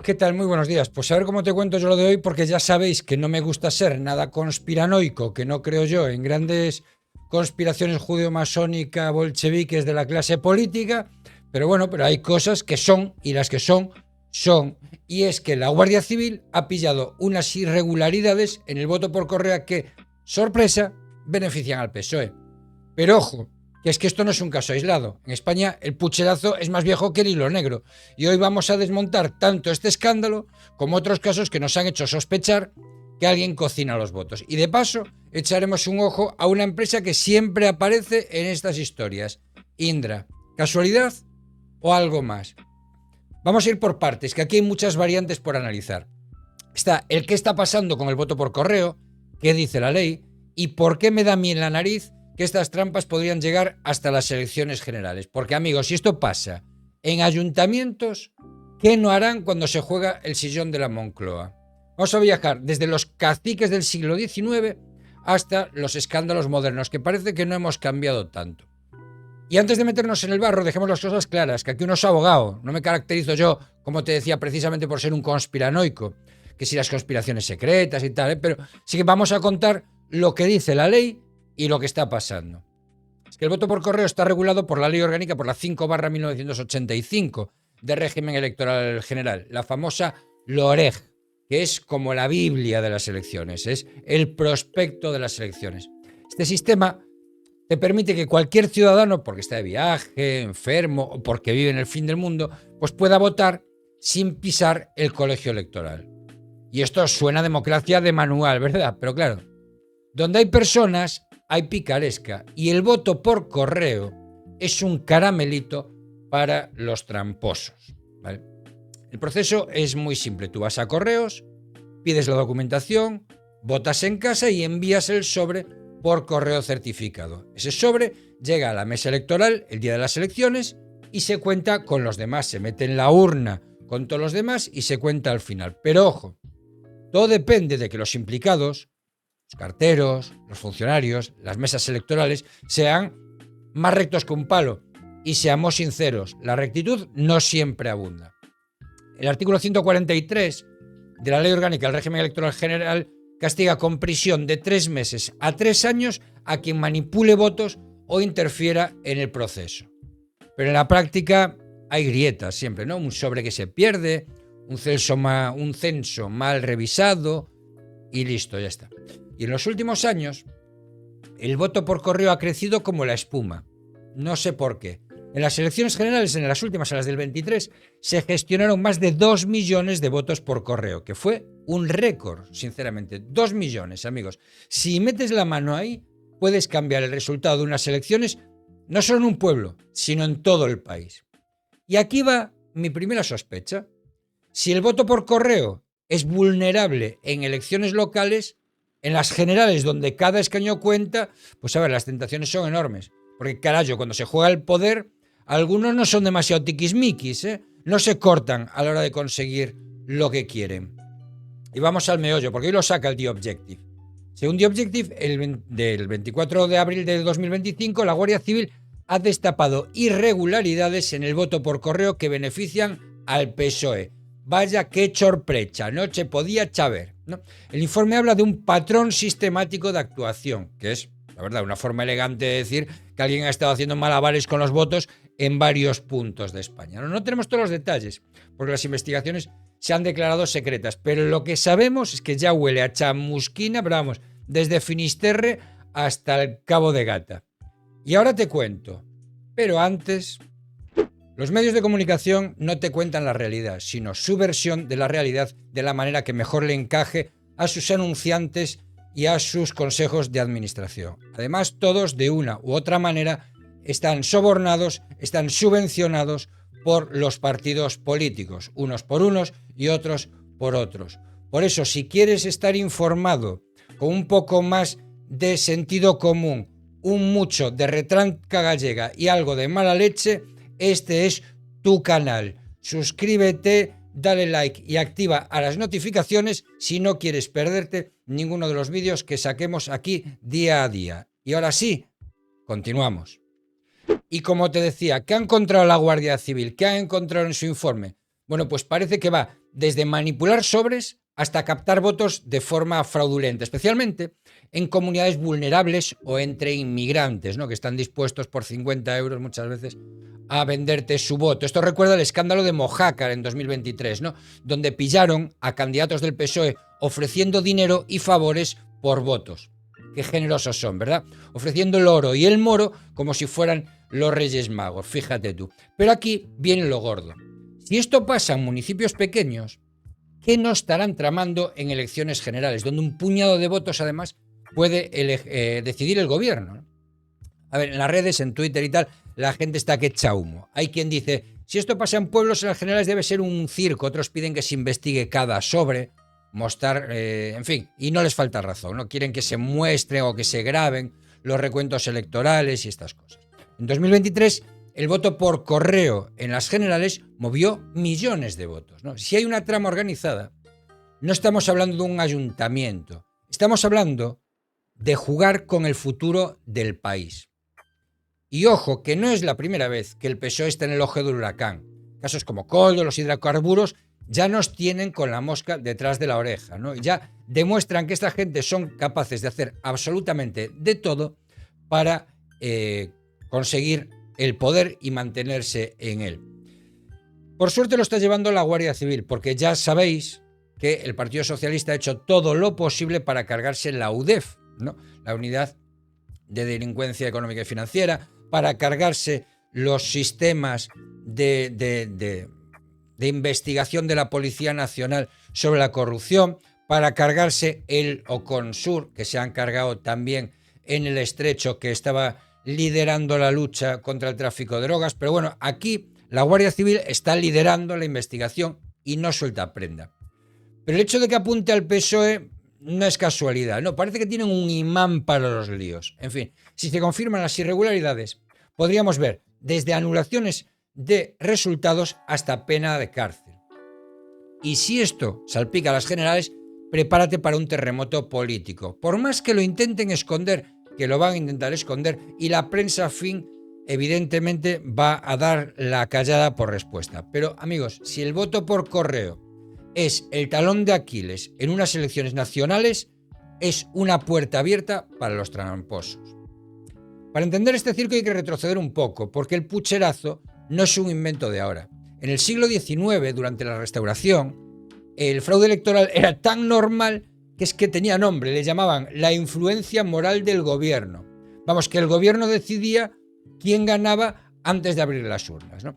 ¿Qué tal? Muy buenos días. Pues a ver cómo te cuento yo lo de hoy, porque ya sabéis que no me gusta ser nada conspiranoico, que no creo yo en grandes conspiraciones judeo-masónicas, bolcheviques de la clase política, pero bueno, pero hay cosas que son, y las que son, son. Y es que la Guardia Civil ha pillado unas irregularidades en el voto por correo que, sorpresa, benefician al PSOE. Pero ojo, que es que esto no es un caso aislado. En España el pucherazo es más viejo que el hilo negro. Y hoy vamos a desmontar tanto este escándalo como otros casos que nos han hecho sospechar que alguien cocina los votos. Y de paso, echaremos un ojo a una empresa que siempre aparece en estas historias. Indra. ¿Casualidad o algo más? Vamos a ir por partes, que aquí hay muchas variantes por analizar. Está el qué está pasando con el voto por correo, qué dice la ley y por qué me da a mí en la nariz que estas trampas podrían llegar hasta las elecciones generales. Porque, amigos, si esto pasa en ayuntamientos, ¿qué no harán cuando se juega el sillón de la Moncloa? Vamos a viajar desde los caciques del siglo XIX hasta los escándalos modernos, que parece que no hemos cambiado tanto. Y antes de meternos en el barro, dejemos las cosas claras, que aquí uno es abogado. No me caracterizo yo, como te decía, precisamente por ser un conspiranoico, que si las conspiraciones secretas y tal, pero sí que vamos a contar lo que dice la ley y lo que está pasando. Es que el voto por correo está regulado por la ley orgánica, por la 5/1985 de régimen electoral general, la famosa LOREG, que es como la Biblia de las elecciones, es el prospecto de las elecciones. Este sistema te permite que cualquier ciudadano, porque está de viaje, enfermo o porque vive en el fin del mundo, pues pueda votar sin pisar el colegio electoral. Y esto suena a democracia de manual, ¿verdad? Pero claro, donde hay personas, hay picaresca. Y el voto por correo es un caramelito para los tramposos, ¿vale? El proceso es muy simple. Tú vas a correos, pides la documentación, votas en casa y envías el sobre por correo certificado. Ese sobre llega a la mesa electoral el día de las elecciones y se cuenta con los demás. Se mete en la urna con todos los demás y se cuenta al final. Pero ojo, todo depende de que los implicados, los carteros, los funcionarios, las mesas electorales, sean más rectos que un palo. Y seamos sinceros, la rectitud no siempre abunda. El artículo 143 de la Ley Orgánica del Régimen Electoral General castiga con prisión de 3 meses a 3 años a quien manipule votos o interfiera en el proceso. Pero en la práctica hay grietas siempre, ¿no? Un sobre que se pierde, un censo mal revisado y listo, ya está. Y en los últimos años, el voto por correo ha crecido como la espuma. No sé por qué. En las elecciones generales, en las últimas, en las del 23, se gestionaron más de 2 millones de votos por correo, que fue un récord, sinceramente. 2 millones, amigos. Si metes la mano ahí, puedes cambiar el resultado de unas elecciones, no solo en un pueblo, sino en todo el país. Y aquí va mi primera sospecha. Si el voto por correo es vulnerable en elecciones locales, en las generales, donde cada escaño cuenta, pues a ver, las tentaciones son enormes. Porque, carajo, cuando se juega el poder, algunos no son demasiado tiquismiquis, ¿eh? No se cortan a la hora de conseguir lo que quieren. Y vamos al meollo, porque hoy lo saca el The Objective. Según The Objective, del 24 de abril de 2025, la Guardia Civil ha destapado irregularidades en el voto por correo que benefician al PSOE. Vaya qué sorpresa, no se podía saber, ¿no? El informe habla de un patrón sistemático de actuación, que es, la verdad, una forma elegante de decir que alguien ha estado haciendo malabares con los votos en varios puntos de España. No tenemos todos los detalles, porque las investigaciones se han declarado secretas, pero lo que sabemos es que ya huele a chamusquina, pero vamos, desde Finisterre hasta el Cabo de Gata. Y ahora te cuento, pero antes, los medios de comunicación no te cuentan la realidad, sino su versión de la realidad de la manera que mejor le encaje a sus anunciantes y a sus consejos de administración. Además, todos de una u otra manera están sobornados, están subvencionados por los partidos políticos, unos por unos y otros por otros. Por eso, si quieres estar informado con un poco más de sentido común, un mucho de retranca gallega y algo de mala leche, este es tu canal. Suscríbete, dale like y activa a las notificaciones si no quieres perderte ninguno de los vídeos que saquemos aquí día a día. Y ahora sí, continuamos. Y como te decía, ¿qué ha encontrado la Guardia Civil? ¿Qué ha encontrado en su informe? Bueno, pues parece que va desde manipular sobres hasta captar votos de forma fraudulenta, especialmente en comunidades vulnerables o entre inmigrantes, ¿no? Que están dispuestos por 50 euros muchas veces a venderte su voto. Esto recuerda el escándalo de Mojácar en 2023, ¿no? Donde pillaron a candidatos del PSOE ofreciendo dinero y favores por votos. Qué generosos son, ¿verdad? Ofreciendo el oro y el moro como si fueran los Reyes Magos, fíjate tú. Pero aquí viene lo gordo. Si esto pasa en municipios pequeños, ¿qué no estarán tramando en elecciones generales, donde un puñado de votos además puede decidir el gobierno? A ver, en las redes, en Twitter y tal, la gente está que echa humo. Hay quien dice, si esto pasa en pueblos, en las generales debe ser un circo. Otros piden que se investigue cada sobre, mostrar, en fin, y no les falta razón, ¿no? Quieren que se muestren o que se graben los recuentos electorales y estas cosas. En 2023, el voto por correo en las generales movió millones de votos, ¿no? Si hay una trama organizada, no estamos hablando de un ayuntamiento, estamos hablando de jugar con el futuro del país. Y ojo, que no es la primera vez que el PSOE está en el ojo del huracán. Casos como Coldo, los hidrocarburos, ya nos tienen con la mosca detrás de la oreja, ¿no? Ya demuestran que esta gente son capaces de hacer absolutamente de todo para conseguir el poder y mantenerse en él. Por suerte lo está llevando la Guardia Civil, porque ya sabéis que el Partido Socialista ha hecho todo lo posible para cargarse la UDEF, ¿no? La Unidad de Delincuencia Económica y Financiera, para cargarse los sistemas de investigación de la Policía Nacional sobre la corrupción, para cargarse el Oconsur, que se han cargado también en el Estrecho, que estaba liderando la lucha contra el tráfico de drogas. Pero bueno, aquí la Guardia Civil está liderando la investigación y no suelta prenda. Pero el hecho de que apunte al PSOE no es casualidad, no, parece que tienen un imán para los líos. En fin, si se confirman las irregularidades, podríamos ver desde anulaciones de resultados hasta pena de cárcel. Y si esto salpica a las generales, prepárate para un terremoto político. Por más que lo intenten esconder, que lo van a intentar esconder, y la prensa afín evidentemente va a dar la callada por respuesta. Pero amigos, si el voto por correo es el talón de Aquiles en unas elecciones nacionales, es una puerta abierta para los tramposos. Para entender este circo hay que retroceder un poco, porque el pucherazo no es un invento de ahora. En el siglo XIX, durante la Restauración, el fraude electoral era tan normal que es que tenía nombre, le llamaban la influencia moral del gobierno. Vamos, que el gobierno decidía quién ganaba antes de abrir las urnas, ¿no?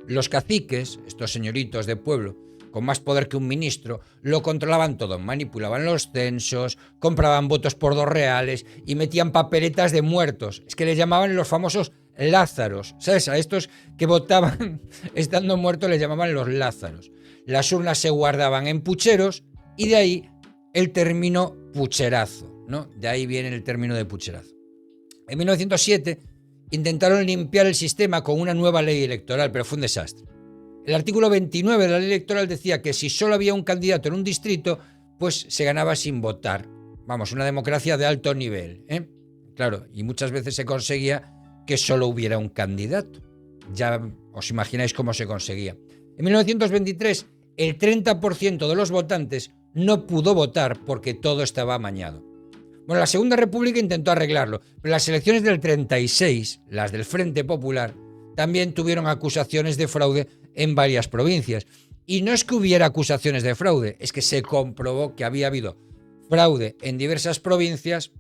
Los caciques, estos señoritos de pueblo, con más poder que un ministro, lo controlaban todo, manipulaban los censos, compraban votos por 2 reales y metían papeletas de muertos. Es que le llamaban los famosos lázaros, ¿sabes? A estos que votaban estando muertos les llamaban los lázaros. Las urnas se guardaban en pucheros y de ahí el término pucherazo, ¿no? De ahí viene el término de pucherazo. En 1907 intentaron limpiar el sistema con una nueva ley electoral, pero fue un desastre. El artículo 29 de la ley electoral decía que si solo había un candidato en un distrito, pues se ganaba sin votar. Vamos, una democracia de alto nivel, ¿eh? Claro, y muchas veces se conseguía que solo hubiera un candidato. Ya os imagináis cómo se conseguía. En 1923, el 30% de los votantes no pudo votar porque todo estaba amañado. Bueno, la Segunda República intentó arreglarlo, pero las elecciones del 36, las del Frente Popular, también tuvieron acusaciones de fraude en varias provincias. Y no es que hubiera acusaciones de fraude, es que se comprobó que había habido fraude en diversas provincias,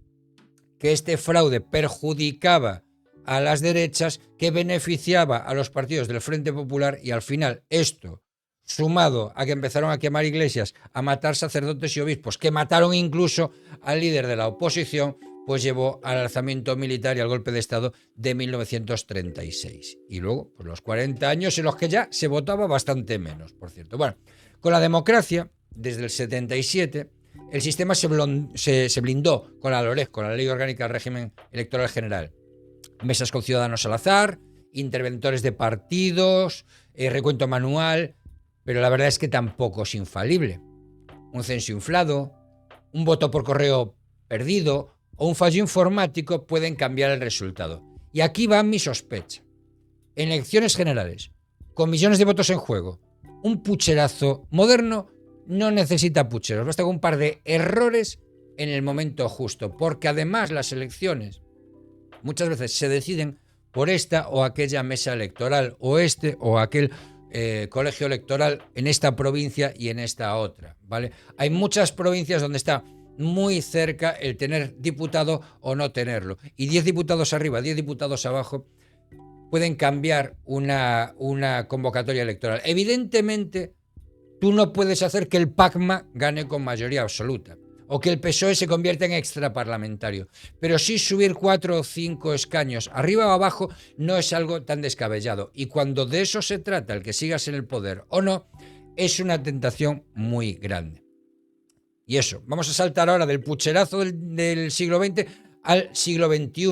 que este fraude perjudicaba a las derechas, que beneficiaba a los partidos del Frente Popular, y al final esto, sumado a que empezaron a quemar iglesias, a matar sacerdotes y obispos, que mataron incluso al líder de la oposición, pues llevó al alzamiento militar y al golpe de Estado de 1936. Y luego, pues los 40 años en los que ya se votaba bastante menos, por cierto. Bueno, con la democracia, desde el 77, el sistema se blindó con la LOREG, con la Ley Orgánica del Régimen Electoral General. Mesas con ciudadanos al azar, interventores de partidos, recuento manual, pero la verdad es que tampoco es infalible. Un censo inflado, un voto por correo perdido o un fallo informático pueden cambiar el resultado. Y aquí va mi sospecha. En elecciones generales, con millones de votos en juego, Un pucherazo moderno no necesita pucheros, basta con un par de errores en el momento justo, porque además las elecciones muchas veces se deciden por esta o aquella mesa electoral, o este o aquel colegio electoral en esta provincia y en esta otra, ¿vale? Hay muchas provincias donde está muy cerca el tener diputado o no tenerlo, y 10 diputados arriba, 10 diputados abajo pueden cambiar una convocatoria electoral. Evidentemente, tú no puedes hacer que el PACMA gane con mayoría absoluta o que el PSOE se convierta en extraparlamentario. Pero sí subir 4 o 5 escaños arriba o abajo no es algo tan descabellado. Y cuando de eso se trata, el que sigas en el poder o no, es una tentación muy grande. Y eso, vamos a saltar ahora del pucherazo del siglo XX al siglo XXI,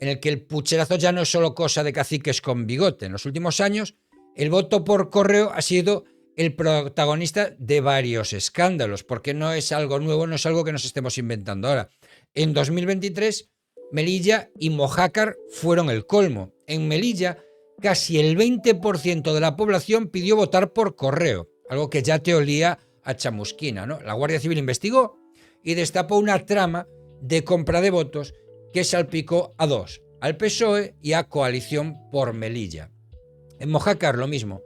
en el que el pucherazo ya no es solo cosa de caciques con bigote. En los últimos años, el voto por correo ha sido el protagonista de varios escándalos, porque no es algo nuevo, no es algo que nos estemos inventando ahora. En 2023, Melilla y Mojácar fueron el colmo. En Melilla, casi el 20% de la población pidió votar por correo, algo que ya te olía a chamusquina, ¿no? La Guardia Civil investigó y destapó una trama de compra de votos que salpicó a dos, al PSOE y a Coalición por Melilla. En Mojácar lo mismo.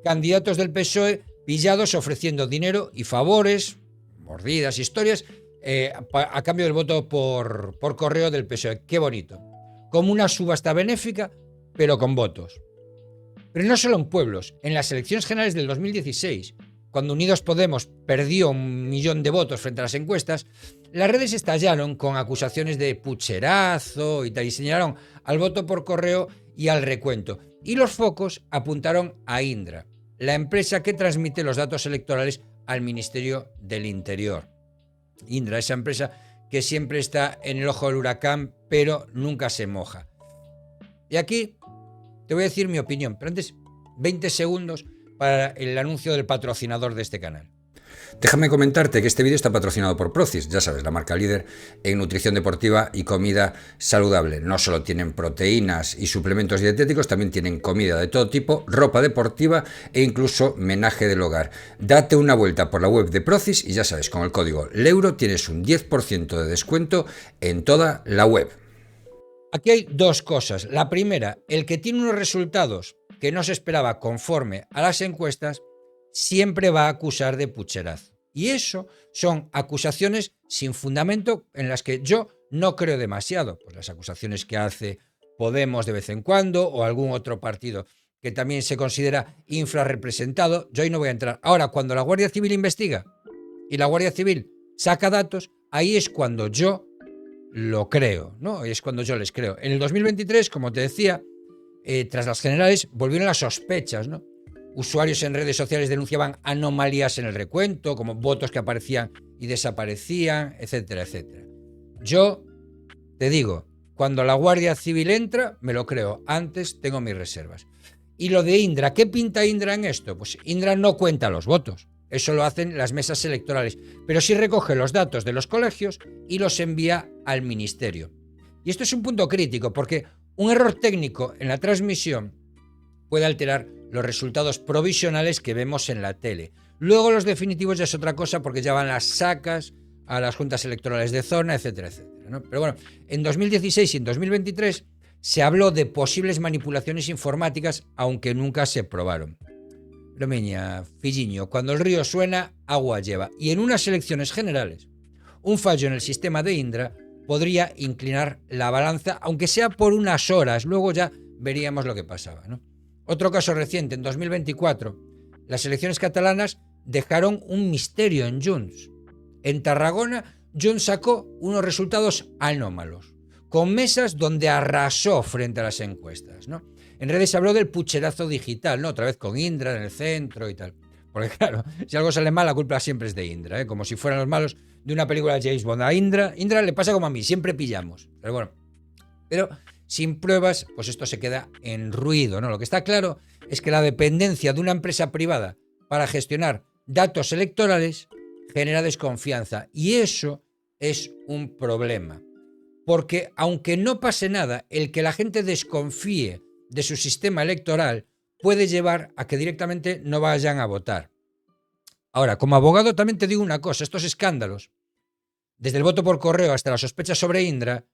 Candidatos del PSOE pillados ofreciendo dinero y favores, mordidas, historias, a cambio del voto por correo del PSOE. Qué bonito. Como una subasta benéfica, pero con votos. Pero no solo en pueblos. En las elecciones generales del 2016, cuando Unidos Podemos perdió 1 millón de votos frente a las encuestas, las redes estallaron con acusaciones de pucherazo y tal, y señalaron al voto por correo y al recuento. Y los focos apuntaron a Indra, la empresa que transmite los datos electorales al Ministerio del Interior. Indra, esa empresa que siempre está en el ojo del huracán, pero nunca se moja. Y aquí te voy a decir mi opinión, pero antes 20 segundos para el anuncio del patrocinador de este canal. Déjame comentarte que este vídeo está patrocinado por Procis, ya sabes, la marca líder en nutrición deportiva y comida saludable. No solo tienen proteínas y suplementos dietéticos, también tienen comida de todo tipo, ropa deportiva e incluso menaje del hogar. Date una vuelta por la web de Procis y ya sabes, con el código LEURO tienes un 10% de descuento en toda la web. Aquí hay dos cosas. La primera, el que tiene unos resultados que no se esperaba conforme a las encuestas, siempre va a acusar de pucherazo. Y eso son acusaciones sin fundamento en las que yo no creo demasiado. Pues las acusaciones que hace Podemos de vez en cuando o algún otro partido que también se considera infrarrepresentado, yo ahí no voy a entrar. Ahora, cuando la Guardia Civil investiga y la Guardia Civil saca datos, ahí es cuando yo lo creo, ¿no? Es cuando yo les creo. En el 2023, como te decía, tras las generales volvieron las sospechas, ¿no? Usuarios en redes sociales denunciaban anomalías en el recuento, como votos que aparecían y desaparecían, etcétera, etcétera. Yo te digo, cuando la Guardia Civil entra, me lo creo. Antes tengo mis reservas. Y lo de Indra, ¿qué pinta Indra en esto? Pues Indra no cuenta los votos. Eso lo hacen las mesas electorales. Pero sí recoge los datos de los colegios y los envía al ministerio. Y esto es un punto crítico, porque un error técnico en la transmisión puede alterar los resultados provisionales que vemos en la tele. Luego los definitivos ya es otra cosa, porque ya van las sacas a las juntas electorales de zona, etcétera, etcétera, ¿no? Pero bueno, en 2016 y en 2023 se habló de posibles manipulaciones informáticas, aunque nunca se probaron. Pero miña, filliño, cuando el río suena, agua lleva. Y en unas elecciones generales, un fallo en el sistema de Indra podría inclinar la balanza, aunque sea por unas horas. Luego ya veríamos lo que pasaba, ¿no? Otro caso reciente, en 2024, las elecciones catalanas dejaron un misterio en Junts. En Tarragona, Junts sacó unos resultados anómalos, con mesas donde arrasó frente a las encuestas, ¿no? En redes se habló del pucherazo digital, ¿no? Otra vez con Indra en el centro y tal. Porque claro, si algo sale mal, la culpa siempre es de Indra, ¿eh? Como si fueran los malos de una película de James Bond. A Indra le pasa como a mí, siempre pillamos. Pero bueno, sin pruebas, pues esto se queda en ruido, ¿no? Lo que está claro es que la dependencia de una empresa privada para gestionar datos electorales genera desconfianza. Y eso es un problema. Porque aunque no pase nada, el que la gente desconfíe de su sistema electoral puede llevar a que directamente no vayan a votar. Ahora, como abogado también te digo una cosa, estos escándalos, desde el voto por correo hasta las sospechas sobre Indra,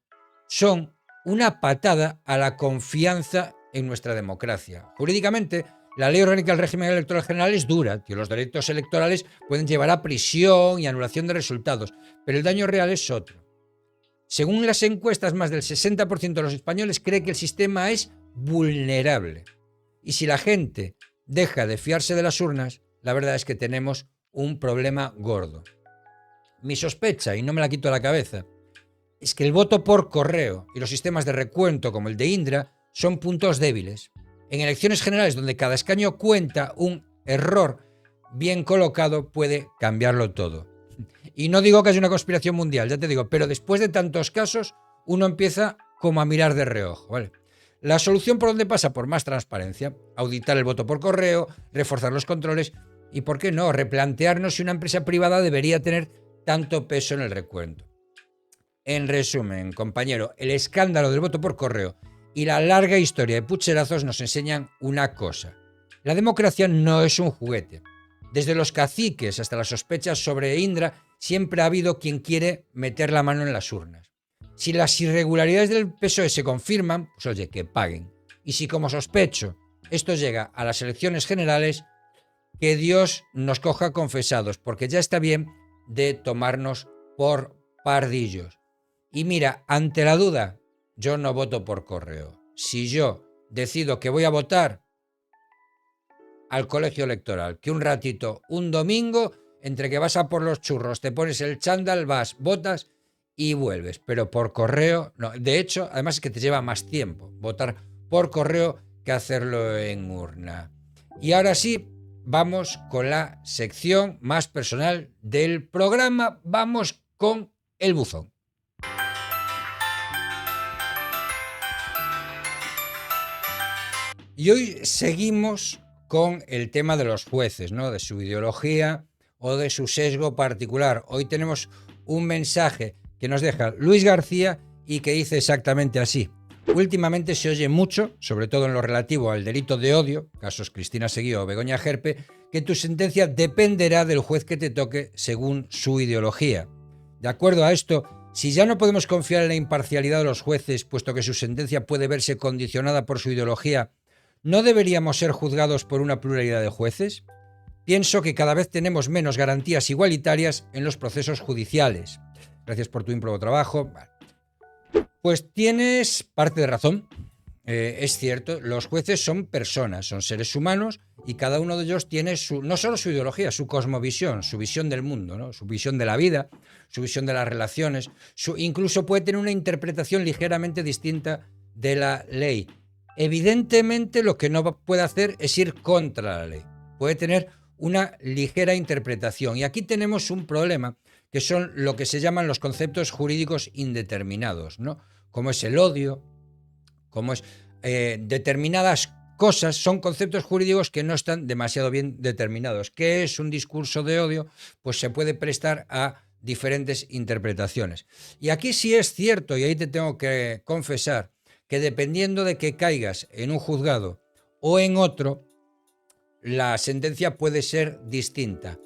son una patada a la confianza en nuestra democracia. Jurídicamente, la ley orgánica del régimen electoral general es dura, tío. Los delitos electorales pueden llevar a prisión y anulación de resultados, pero el daño real es otro. Según las encuestas, más del 60% de los españoles cree que el sistema es vulnerable. Y si la gente deja de fiarse de las urnas, la verdad es que tenemos un problema gordo. Mi sospecha, y no me la quito de la cabeza, es que el voto por correo y los sistemas de recuento como el de Indra son puntos débiles. En elecciones generales donde cada escaño cuenta, un error bien colocado puede cambiarlo todo. Y no digo que haya una conspiración mundial, ya te digo, pero después de tantos casos uno empieza como a mirar de reojo, ¿vale? La solución por dónde pasa, por más transparencia, auditar el voto por correo, reforzar los controles y, ¿por qué no?, replantearnos si una empresa privada debería tener tanto peso en el recuento. En resumen, compañero, el escándalo del voto por correo y la larga historia de pucherazos nos enseñan una cosa. La democracia no es un juguete. Desde los caciques hasta las sospechas sobre Indra, siempre ha habido quien quiere meter la mano en las urnas. Si las irregularidades del PSOE se confirman, pues oye, que paguen. Y si, como sospecho, esto llega a las elecciones generales, que Dios nos coja confesados, porque ya está bien de tomarnos por pardillos. Y mira, ante la duda, yo no voto por correo. Si yo decido que voy a votar al colegio electoral, que un ratito, un domingo, entre que vas a por los churros, te pones el chándal, vas, votas y vuelves. Pero por correo, no. De hecho, además es que te lleva más tiempo votar por correo que hacerlo en urna. Y ahora sí, vamos con la sección más personal del programa. Vamos con el buzón. Y hoy seguimos con el tema de los jueces, ¿no?, de su ideología o de su sesgo particular. Hoy tenemos un mensaje que nos deja Luis García y que dice exactamente así. Últimamente se oye mucho, sobre todo en lo relativo al delito de odio, casos Cristina Seguí o Begoña Gerpe, que tu sentencia dependerá del juez que te toque según su ideología. De acuerdo a esto, si ya no podemos confiar en la imparcialidad de los jueces, puesto que su sentencia puede verse condicionada por su ideología, ¿no deberíamos ser juzgados por una pluralidad de jueces? Pienso que cada vez tenemos menos garantías igualitarias en los procesos judiciales. Gracias por tu ímprobo trabajo. Pues tienes parte de razón. Es cierto, los jueces son personas, son seres humanos y cada uno de ellos tiene no solo su ideología, su cosmovisión, su visión del mundo, ¿no?, su visión de la vida, su visión de las relaciones, incluso puede tener una interpretación ligeramente distinta de la ley. Evidentemente, lo que no puede hacer es ir contra la ley. Puede tener una ligera interpretación. Y aquí tenemos un problema, que son lo que se llaman los conceptos jurídicos indeterminados, ¿no? Como es el odio, como es determinadas cosas, son conceptos jurídicos que no están demasiado bien determinados. ¿Qué es un discurso de odio? Pues se puede prestar a diferentes interpretaciones. Y aquí sí es cierto, y ahí te tengo que confesar, que dependiendo de que caigas en un juzgado o en otro, la sentencia puede ser distinta.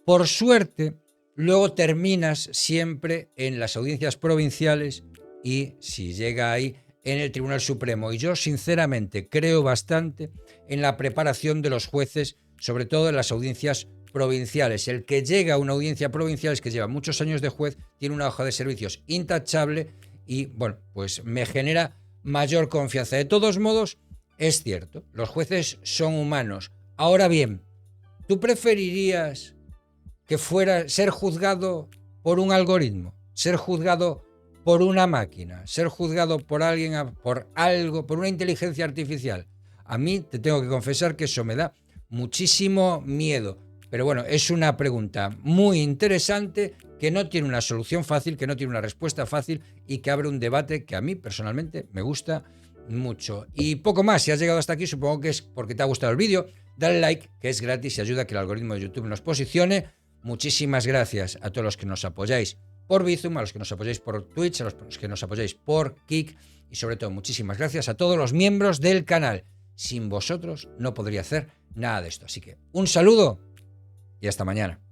Por suerte, luego terminas siempre en las audiencias provinciales y, si llega ahí, en el Tribunal Supremo. Y yo, sinceramente, creo bastante en la preparación de los jueces, sobre todo en las audiencias provinciales. El que llega a una audiencia provincial es que lleva muchos años de juez, tiene una hoja de servicios intachable y, bueno, pues me genera mayor confianza. De todos modos, es cierto, los jueces son humanos. Ahora bien, ¿tú preferirías que fuera ser juzgado por un algoritmo, ser juzgado por una máquina, ser juzgado por alguien, por algo, por una inteligencia artificial? A mí te tengo que confesar que eso me da muchísimo miedo. Pero bueno, es una pregunta muy interesante que no tiene una solución fácil, que no tiene una respuesta fácil y que abre un debate que a mí personalmente me gusta mucho. Y poco más, si has llegado hasta aquí supongo que es porque te ha gustado el vídeo. Dale like, que es gratis y ayuda a que el algoritmo de YouTube nos posicione. Muchísimas gracias a todos los que nos apoyáis por Bizum, a los que nos apoyáis por Twitch, a los que nos apoyáis por Kick y sobre todo muchísimas gracias a todos los miembros del canal. Sin vosotros no podría hacer nada de esto. Así que un saludo y hasta mañana.